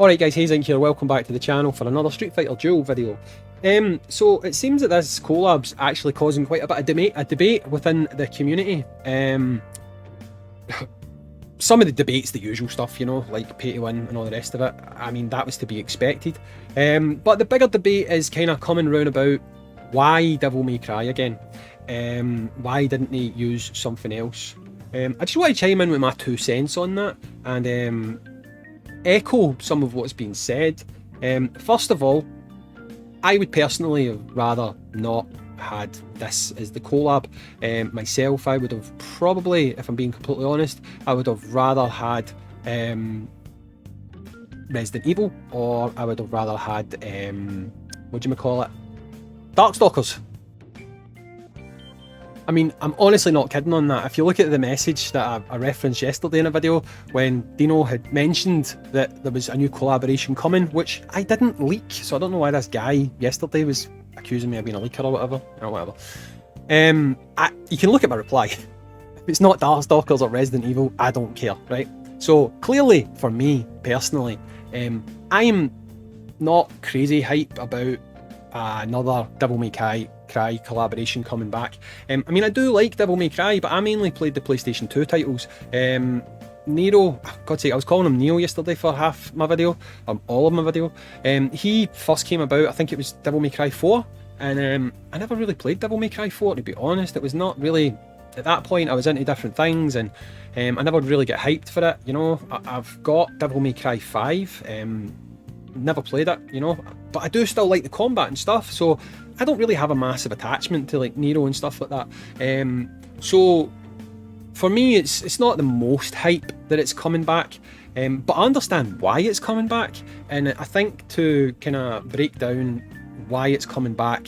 Alright guys, Hayzink here, welcome back to the channel for another Street Fighter Duel video. So it seems that this collab's actually causing quite a bit of debate within the community. Some of the debate's the usual stuff, you know, like pay to win and all the rest of it. I mean, that was to be expected. But the bigger debate is kind of coming round about why Devil May Cry again? Why didn't they use something else? I just want to chime in with my 2 cents on that and echo some of what's been said. First of all, I would personally have rather not had this as the collab. Myself, I would have probably, if I'm being completely honest, I would have rather had Resident Evil, or I would have rather had what do you call it, Darkstalkers. I mean, I'm honestly not kidding on that. If you look at the message that I referenced yesterday in a video, when Dino had mentioned that there was a new collaboration coming, which I didn't leak, so I don't know why this guy yesterday was accusing me of being a leaker or whatever. You can look at my reply. If it's not Darkstalkers or Resident Evil, I don't care, right? So clearly, for me personally, I am not crazy hype about another Devil May Cry collaboration coming back. I mean, I do like Devil May Cry, but I mainly played the PlayStation 2 titles. Nero, God's sake, I was calling him Neo yesterday for half my video, all of my video. He first came about, I think it was Devil May Cry 4, and I never really played Devil May Cry 4, to be honest. It was not really, at that point I was into different things, and I never really get hyped for it, you know. I've got Devil May Cry 5, never played it, you know, but I do still like the combat and stuff, so I don't really have a massive attachment to like Nero and stuff like that. So for me, it's not the most hype that it's coming back, but I understand why it's coming back, and I think to kind of break down why it's coming back,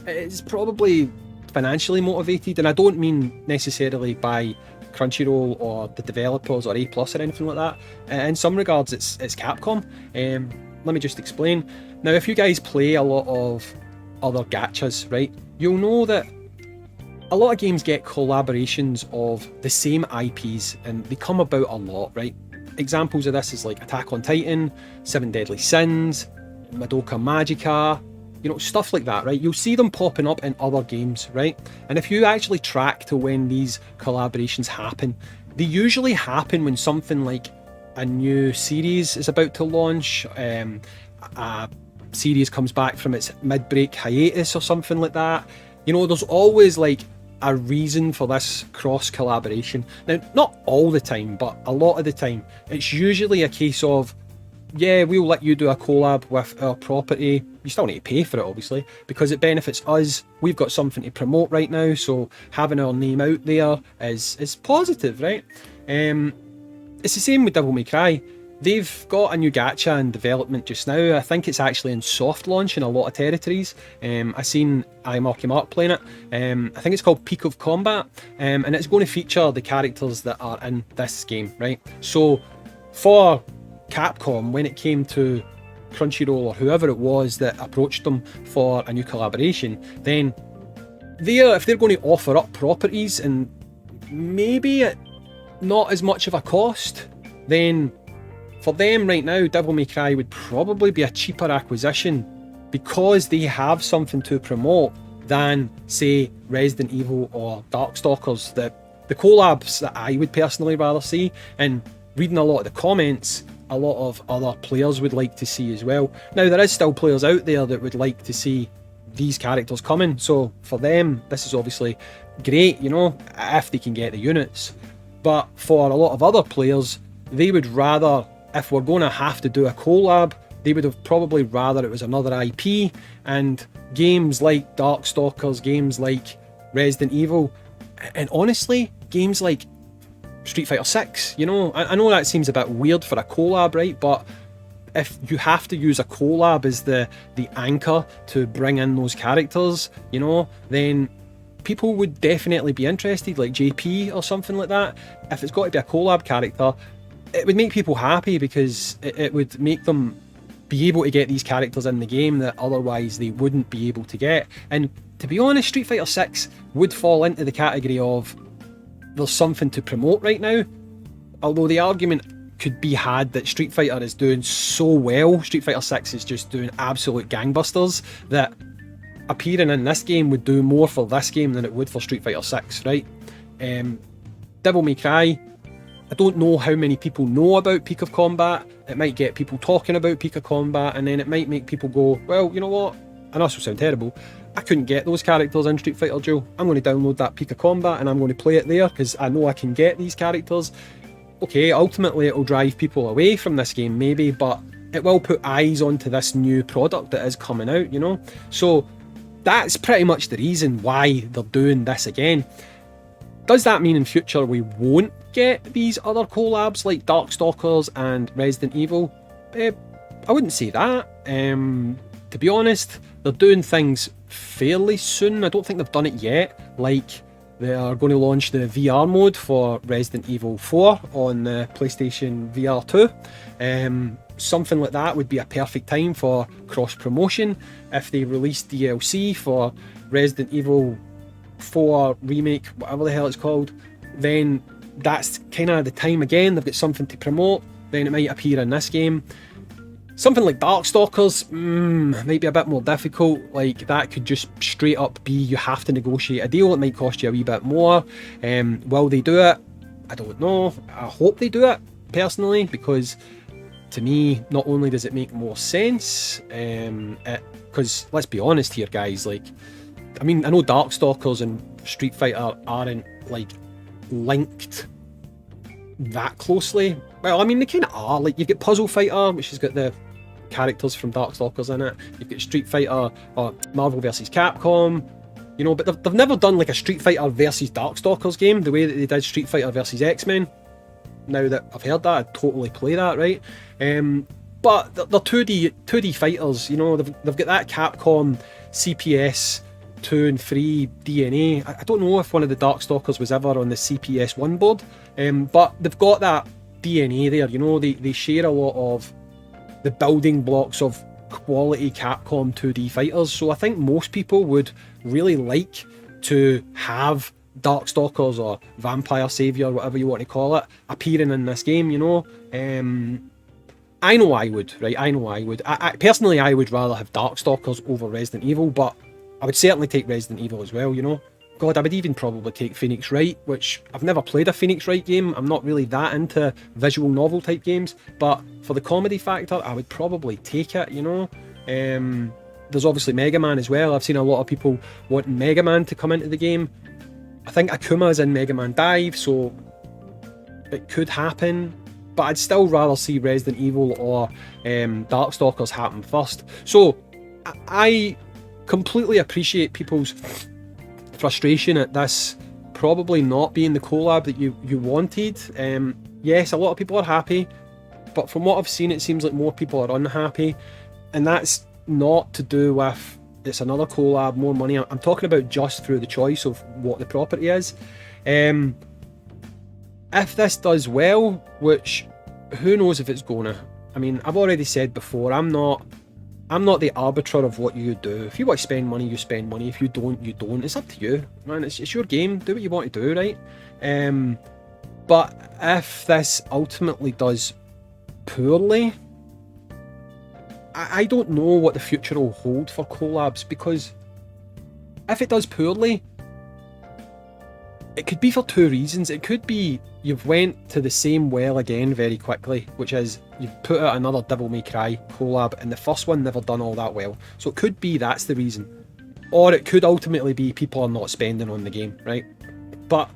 it's probably financially motivated, and I don't mean necessarily by Crunchyroll or the developers or A+ or anything like that. In some regards, it's Capcom. Let me just explain. Now, if you guys play a lot of other gachas, right, you'll know that a lot of games get collaborations of the same IPs, and they come about a lot, right? Examples of this is like Attack on Titan, 7 Deadly Sins, Madoka Magica, you know, stuff like that, right? You'll see them popping up in other games, right? And if you actually track to when these collaborations happen, they usually happen when something like a new series is about to launch, a series comes back from its mid-break hiatus or something like that. You know, there's always like a reason for this cross collaboration. Now, not all the time, but a lot of the time, it's usually a case of, yeah, we'll let you do a collab with our property. You still need to pay for it, obviously, because it benefits us. We've got something to promote right now, so having our name out there is positive, right? It's the same with Devil May Cry. They've got a new gacha in development just now. I think it's actually in soft launch in a lot of territories. I seen iMarky playing it. I think it's called Peak of Combat, and it's going to feature the characters that are in this game, right? So for Capcom, when it came to Crunchyroll or whoever it was that approached them for a new collaboration, then if they're going to offer up properties and maybe at not as much of a cost, then for them right now, Devil May Cry would probably be a cheaper acquisition because they have something to promote than, say, Resident Evil or Darkstalkers, the collabs that I would personally rather see. And reading a lot of the comments, a lot of other players would like to see as well. Now, there is still players out there that would like to see these characters coming, so for them, this is obviously great, you know, if they can get the units. But for a lot of other players, they would rather, if we're going to have to do a collab, they would have probably rather it was another IP, and games like Darkstalkers, games like Resident Evil, and honestly, games like Street Fighter 6, you know, I know that seems a bit weird for a collab, right? But if you have to use a collab as the anchor to bring in those characters, you know, then people would definitely be interested, like JP or something like that. If it's got to be a collab character, it would make people happy because it would make them be able to get these characters in the game that otherwise they wouldn't be able to get. And to be honest, Street Fighter 6 would fall into the category of there's something to promote right now, although the argument could be had that Street Fighter is doing so well. Street Fighter 6 is just doing absolute gangbusters, that appearing in this game would do more for this game than it would for Street Fighter 6, right? Devil May Cry, I don't know how many people know about Peak of Combat. It might get people talking about Peak of Combat, and then it might make people go, well, you know what? I know this will sound terrible. I couldn't get those characters in Street Fighter Duel. I'm going to download that Peak of Combat and I'm going to play it there because I know I can get these characters. Okay, ultimately it'll drive people away from this game maybe, but it will put eyes onto this new product that is coming out, you know? So that's pretty much the reason why they're doing this again. Does that mean in future we won't get these other collabs like Darkstalkers and Resident Evil? I wouldn't say that. To be honest, they're doing things fairly soon. I don't think they've done it yet. Like, they are going to launch the VR mode for Resident Evil 4 on the PlayStation VR 2. Something like that would be a perfect time for cross-promotion. If they release DLC for Resident Evil 4 Remake, whatever the hell it's called, then that's kind of the time again. They've got something to promote, then it might appear in this game. Something like Darkstalkers might be a bit more difficult. Like, that could just straight up be you have to negotiate a deal. It might cost you a wee bit more. Will they do it? I don't know. I hope they do it, personally, because to me, not only does it make more sense, because let's be honest here, guys, like, I mean, I know Darkstalkers and Street Fighter aren't, like, linked that closely. Well, I mean, they kind of are. Like, you've got Puzzle Fighter, which has got the characters from Darkstalkers in it. You've got Street Fighter, or Marvel vs. Capcom, you know, but they've never done like a Street Fighter versus Darkstalkers game the way that they did Street Fighter versus X-Men. Now that I've heard that, I'd totally play that, right? But they're 2D fighters, you know, they've got that Capcom CPS 2 and 3 DNA. I don't know if one of the Darkstalkers was ever on the CPS 1 board, but they've got that DNA there, you know, they share a lot of the building blocks of quality Capcom 2D fighters. So I think most people would really like to have Darkstalkers or Vampire Savior, whatever you want to call it, appearing in this game, you know. I know I would, right? I know I would. I personally, I would rather have Darkstalkers over Resident Evil, but I would certainly take Resident Evil as well, you know. God, I would even probably take Phoenix Wright, which I've never played a Phoenix Wright game. I'm not really that into visual novel type games, but for the comedy factor, I would probably take it, you know. There's obviously Mega Man as well. I've seen a lot of people wanting Mega Man to come into the game. I think Akuma is in Mega Man Dive, so it could happen, but I'd still rather see Resident Evil or Darkstalkers happen first. So I completely appreciate people's frustration at this probably not being the collab that you wanted. Yes, a lot of people are happy, but from what I've seen, it seems like more people are unhappy, and that's not to do with it's another collab, more money. I'm talking about just through the choice of what the property is. If this does well, which who knows if it's gonna. I mean, I've already said before, I'm not the arbiter of what you do. If you want to spend money, you spend money. If you don't, you don't. It's up to you, man. It's your game. Do what you want to do, right? But if this ultimately does poorly, I don't know what the future will hold for collabs, because if it does poorly, it could be for two reasons. It could be you've went to the same well again very quickly, which is you've put out another Devil May Cry collab and the first one never done all that well. So it could be that's the reason. Or it could ultimately be people are not spending on the game, right? But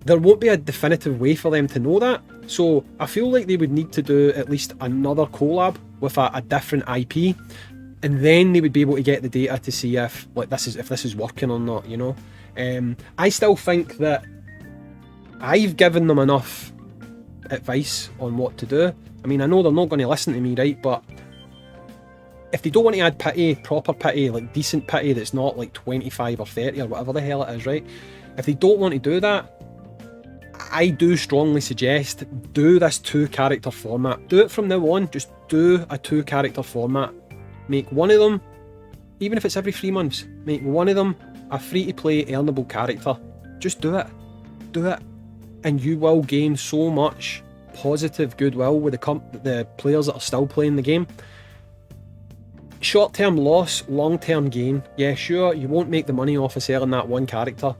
there won't be a definitive way for them to know that. So I feel like they would need to do at least another collab with a different IP, and then they would be able to get the data to see if this is working or not, you know. I still think that I've given them enough advice on what to do. I mean, I know they're not going to listen to me, right? But if they don't want to add pity, proper pity, like decent pity that's not like 25 or 30 or whatever the hell it is, right? If they don't want to do that, I do strongly suggest do this 2-character format. Do it from now on. Just do a 2-character format. Make one of them, even if it's every 3 months, make one of them a free-to-play earnable character. Just do it. Do it. And you will gain so much positive goodwill with the players that are still playing the game. Short-term loss, long-term gain. Yeah, sure, you won't make the money off of selling that one character,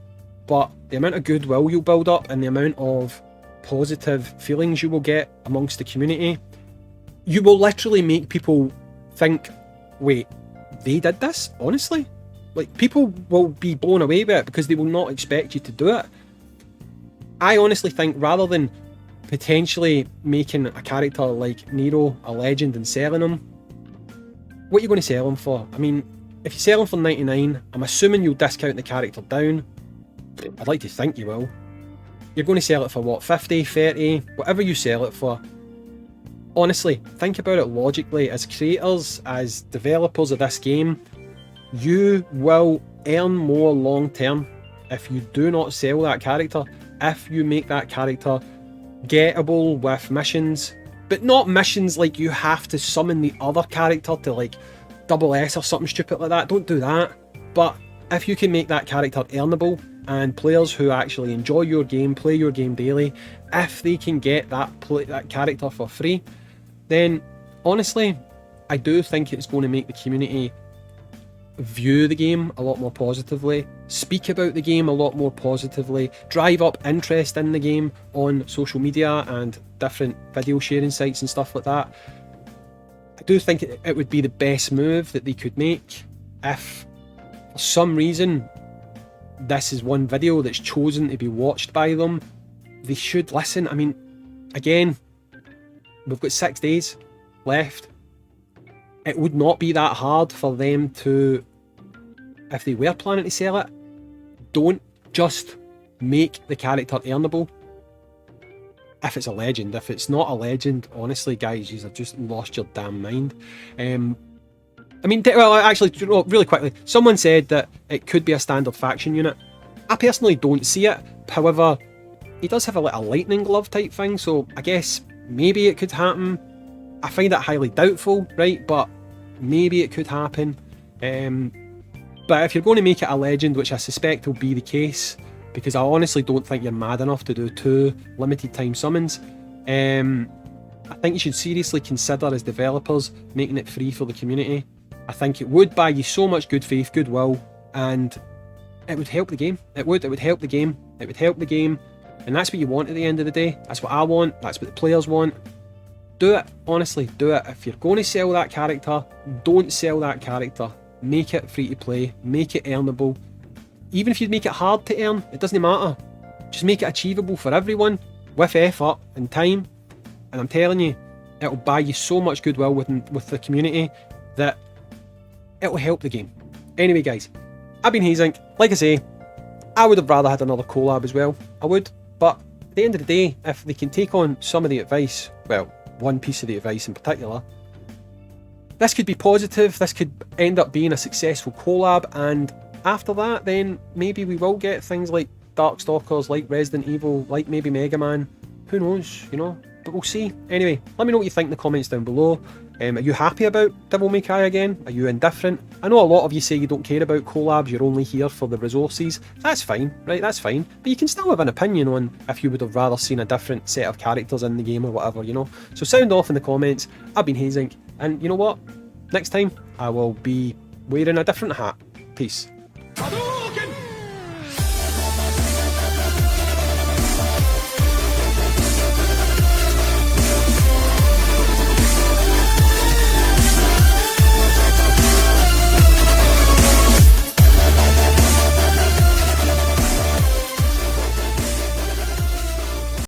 but the amount of goodwill you'll build up and the amount of positive feelings you will get amongst the community, you will literally make people think, wait, they did this? Honestly? Like, people will be blown away by it because they will not expect you to do it. I honestly think rather than potentially making a character like Nero a legend and selling him, what are you going to sell him for? I mean, if you sell him for 99, I'm assuming you'll discount the character down. I'd like to think you will. You're going to sell it for what, 50, 30, whatever you sell it for. Honestly, think about it logically. As creators, as developers of this game, you will earn more long term if you do not sell that character, if you make that character gettable with missions. But not missions like you have to summon the other character to like double S or something stupid like that. Don't do that. But if you can make that character earnable, and players who actually enjoy your game, play your game daily, if they can get that character for free, then honestly, I do think it's going to make the community view the game a lot more positively, speak about the game a lot more positively, drive up interest in the game on social media and different video sharing sites and stuff like that. I do think it would be the best move that they could make if, for some reason, this is one video that's chosen to be watched by them. They should listen. I mean, again, we've got 6 days left. It would not be that hard for them to, if they were planning to sell it, don't just make the character earnable. If it's a legend. If it's not a legend, honestly, guys, you've just lost your damn mind. I mean, well, actually, really quickly, someone said that it could be a standard faction unit. I personally don't see it. However, he does have a lightning glove type thing, so I guess maybe it could happen. I find it highly doubtful, right? But maybe it could happen. But if you're going to make it a legend, which I suspect will be the case, because I honestly don't think you're mad enough to do 2 limited time summons, I think you should seriously consider, as developers, making it free for the community. I think it would buy you so much good faith, goodwill, and it would help the game. It would help the game. It would help the game, and that's what you want at the end of the day. That's what I want. That's what the players want. Do it. Honestly, do it. If you're going to sell that character, don't sell that character. Make it free to play. Make it earnable. Even if you make it hard to earn, it doesn't matter. Just make it achievable for everyone with effort and time. And I'm telling you, it'll buy you so much goodwill with the community that it'll help the game. Anyway, guys, I've been Hayzink. Like I say, I would have rather had another collab as well. I would. But at the end of the day, if they can take on some of the advice, well, one piece of the advice in particular, this could be positive. This could end up being a successful collab, and after that, then maybe we will get things like Darkstalkers, like Resident Evil, like maybe Mega Man. Who knows, you know? But we'll see. Anyway, let me know what you think in the comments down below. Are you happy about Devil May Cry again? Are you indifferent? I know a lot of you say you don't care about collabs, you're only here for the resources. That's fine, right? That's fine. But you can still have an opinion on if you would have rather seen a different set of characters in the game or whatever, you know? So sound off in the comments. I've been Hayzink, and you know what? Next time, I will be wearing a different hat. Peace.